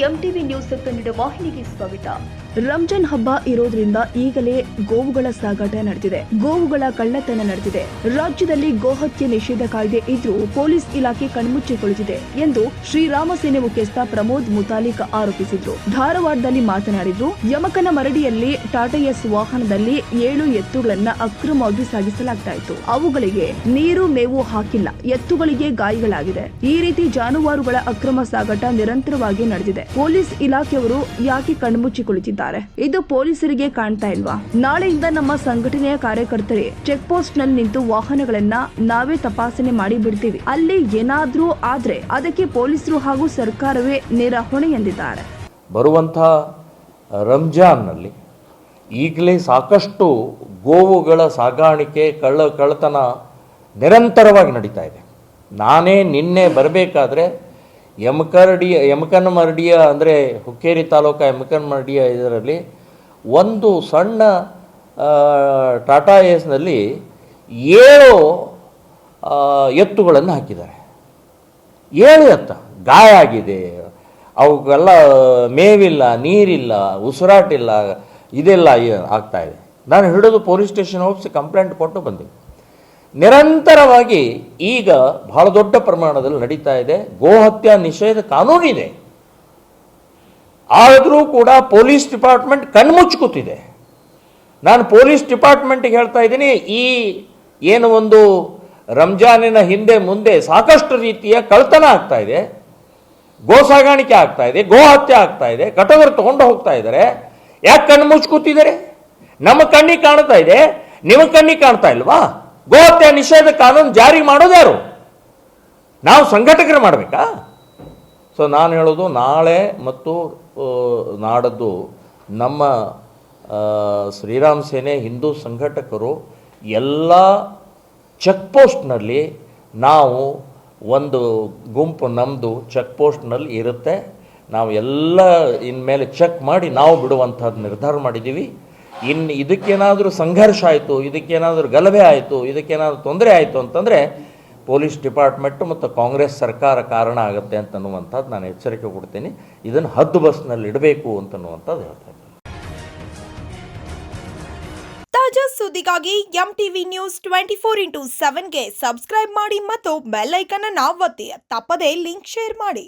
MTV news Kannada ವಾಹಿನಿಗೆ ಸ್ವಾಗತ. ರಂಜಾನ್ ಹಬ್ಬ ಇರೋದ್ರಿಂದ ಈಗಲೇ ಗೋವುಗಳ ಸಾಗಾಟ ನಡೆದಿದೆ, ಗೋವುಗಳ ಕಳ್ಳತನ ನಡೆದಿದೆ. ರಾಜ್ಯದಲ್ಲಿ ಗೋಹತ್ಯೆ ನಿಷೇಧ ಕಾಯ್ದೆ ಇದ್ರೂ ಪೊಲೀಸ್ ಇಲಾಖೆ ಕಣ್ಮುಚ್ಚಿ ಕುಳಿತಿದೆ ಎಂದು ಶ್ರೀರಾಮ ಸೇನೆ ಮುಖ್ಯಸ್ಥ ಪ್ರಮೋದ್ ಮುತಾಲಿಕ್ ಆರೋಪಿಸಿದ್ರು. ಧಾರವಾಡದಲ್ಲಿ ಮಾತನಾಡಿದ್ರು. ಯಮಕನ ಮರಡಿಯಲ್ಲಿ ಟಾಟಾ ಎಸ್ ವಾಹನದಲ್ಲಿ 7 ಎತ್ತುಗಳನ್ನ ಅಕ್ರಮವಾಗಿ ಸಾಗಿಸಲಾಗ್ತಾ ಇತ್ತು. ಅವುಗಳಿಗೆ ನೀರು ಮೇವು ಹಾಕಿಲ್ಲ, ಎತ್ತುಗಳಿಗೆ ಗಾಯಗಳಾಗಿದೆ. ಈ ರೀತಿ ಜಾನುವಾರುಗಳ ಅಕ್ರಮ ಸಾಗಾಟ ನಿರಂತರವಾಗಿ ನಡೆದಿದೆ. ಪೊಲೀಸ್ ಇಲಾಖೆಯವರು ಯಾಕೆ ಕಣ್ಮುಚ್ಚಿ ಕುಳಿತಿದ್ದಾರೆ? ಇದು ಪೊಲೀಸರಿಗೆ ಕಾಣ್ತಾ ಇಲ್ವಾ? ನಾಳೆಯಿಂದ ನಮ್ಮ ಸಂಘಟನೆಯ ಕಾರ್ಯಕರ್ತರೇ ಚೆಕ್ ಪೋಸ್ಟ್ ನಲ್ಲಿ ನಿಂತು ವಾಹನಗಳನ್ನ ನಾವೇ ತಪಾಸಣೆ ಮಾಡಿ ಬಿಡ್ತೀವಿ. ಅಲ್ಲಿ ಏನಾದ್ರೂ ಆದ್ರೆ ಅದಕ್ಕೆ ಪೊಲೀಸರು ಹಾಗೂ ಸರ್ಕಾರವೇ ನೇರ ಹೊಣೆ ಎಂದಿದ್ದಾರೆ. ಬರುವಂತಹ ರಂಜಾನ್ ನಲ್ಲಿ ಈಗಲೇ ಸಾಕಷ್ಟು ಗೋವುಗಳ ಸಾಗಾಣಿಕೆ ಕಳ್ಳತನ ನಿರಂತರವಾಗಿ ನಡೀತಾ ಇದೆ. ನಾನೇ ನಿನ್ನೆ ಬರಬೇಕಾದ್ರೆ ಯಮಕನಮರಡಿಯ ಅಂದರೆ ಹುಕ್ಕೇರಿ ತಾಲೂಕು ಯಮಕನಮರಡಿಯ ಇದರಲ್ಲಿ ಒಂದು ಸಣ್ಣ ಟಾಟಾ ಎಸ್ನಲ್ಲಿ 7 ಎತ್ತುಗಳನ್ನು ಹಾಕಿದ್ದಾರೆ. 7 ಎತ್ತು ಗಾಯ ಆಗಿದೆ, ಅವಕ್ಕೆಲ್ಲ ಮೇವಿಲ್ಲ, ನೀರಿಲ್ಲ, ಉಸಿರಾಟಿಲ್ಲ, ಇದೆಲ್ಲ ಆಗ್ತಾಯಿದೆ. ನಾನು ಹಿಡಿದು ಪೊಲೀಸ್ ಸ್ಟೇಷನ್ ಹೋಗಿಸಿ ಕಂಪ್ಲೇಂಟ್ ಕೊಟ್ಟು ಬಂದೆ. ನಿರಂತರವಾಗಿ ಈಗ ಬಹಳ ದೊಡ್ಡ ಪ್ರಮಾಣದಲ್ಲಿ ನಡೀತಾ ಇದೆ. ಗೋಹತ್ಯಾ ನಿಷೇಧ ಕಾನೂನಿದೆ, ಆದರೂ ಕೂಡ ಪೊಲೀಸ್ ಡಿಪಾರ್ಟ್ಮೆಂಟ್ ಕಣ್ಮುಚ್ಕೂತಿದೆ. ನಾನು ಪೊಲೀಸ್ ಡಿಪಾರ್ಟ್ಮೆಂಟ್ಗೆ ಹೇಳ್ತಾ ಇದ್ದೀನಿ, ಈ ಏನು ಒಂದು ರಂಜಾನಿನ ಹಿಂದೆ ಮುಂದೆ ಸಾಕಷ್ಟು ರೀತಿಯ ಕಳ್ತನ ಆಗ್ತಾ ಇದೆ, ಗೋ ಸಾಗಾಣಿಕೆ ಆಗ್ತಾ ಇದೆ, ಗೋ ಹತ್ಯೆ ಆಗ್ತಾ ಇದೆ, ಕಟಗರು ತಗೊಂಡು ಹೋಗ್ತಾ ಇದ್ದಾರೆ. ಯಾಕೆ ಕಣ್ಣು ಮುಚ್ಕೂತಿದ್ದಾರೆ? ನಮ್ಮ ಕಣ್ಣಿಗೆ ಕಾಣ್ತಾ ಇದೆ, ನಿಮ್ಮ ಕಣ್ಣಿಗೆ ಕಾಣ್ತಾ ಇಲ್ವಾ? ಗೋಹತ್ಯೆ ನಿಷೇಧ ಕಾನೂನು ಜಾರಿ ಮಾಡೋದು ಯಾರು? ನಾವು ಸಂಘಟಕರು ಮಾಡಬೇಕಾ? ಸೊ ನಾನು ಹೇಳೋದು, ನಾಳೆ ಮತ್ತು ನಾಡದ್ದು ನಮ್ಮ ಶ್ರೀರಾಮ ಸೇನೆ ಹಿಂದೂ ಸಂಘಟಕರು ಎಲ್ಲ ಚೆಕ್ ಪೋಸ್ಟ್ನಲ್ಲಿ ನಾವು ಒಂದು ಗುಂಪು ನಮ್ಮದು ಚೆಕ್ ಪೋಸ್ಟ್ನಲ್ಲಿ ಇರುತ್ತೆ. ನಾವು ಎಲ್ಲ ಇನ್ಮೇಲೆ ಚೆಕ್ ಮಾಡಿ ನಾವು ಬಿಡುವಂಥದ್ದು ನಿರ್ಧಾರ ಮಾಡಿದ್ದೀವಿ. ಇನ್ನು ಇದಕ್ಕೇನಾದರೂ ಸಂಘರ್ಷ ಆಯಿತು, ಇದಕ್ಕೇನಾದರೂ ಗಲಭೆ ಆಯಿತು, ಇದಕ್ಕೇನಾದರೂ ತೊಂದರೆ ಆಯಿತು ಅಂತಂದರೆ ಪೊಲೀಸ್ ಡಿಪಾರ್ಟ್ಮೆಂಟು ಮತ್ತು ಕಾಂಗ್ರೆಸ್ ಸರ್ಕಾರ ಕಾರಣ ಆಗುತ್ತೆ ಅಂತನ್ನುವಂಥದ್ದು ನಾನು ಎಚ್ಚರಿಕೆ ಕೊಡ್ತೀನಿ. ಇದನ್ನು ಹದ್ದು ಬಸ್ನಲ್ಲಿ ಇಡಬೇಕು ಅಂತನ್ನುವಂಥದ್ದು ಹೇಳ್ತಾ ಇದ್ದೀನಿ. ತಾಜಾ ಸುದ್ದಿಗಾಗಿ ಎಂಟಿವಿ ನ್ಯೂಸ್ 24/7ಗೆ ಸಬ್ಸ್ಕ್ರೈಬ್ ಮಾಡಿ ಮತ್ತು ಬೆಲ್ ಐಕಾನ್ ಅನ್ನು ಒತ್ತಿ. ತಪ್ಪದೇ ಲಿಂಕ್ ಶೇರ್ ಮಾಡಿ.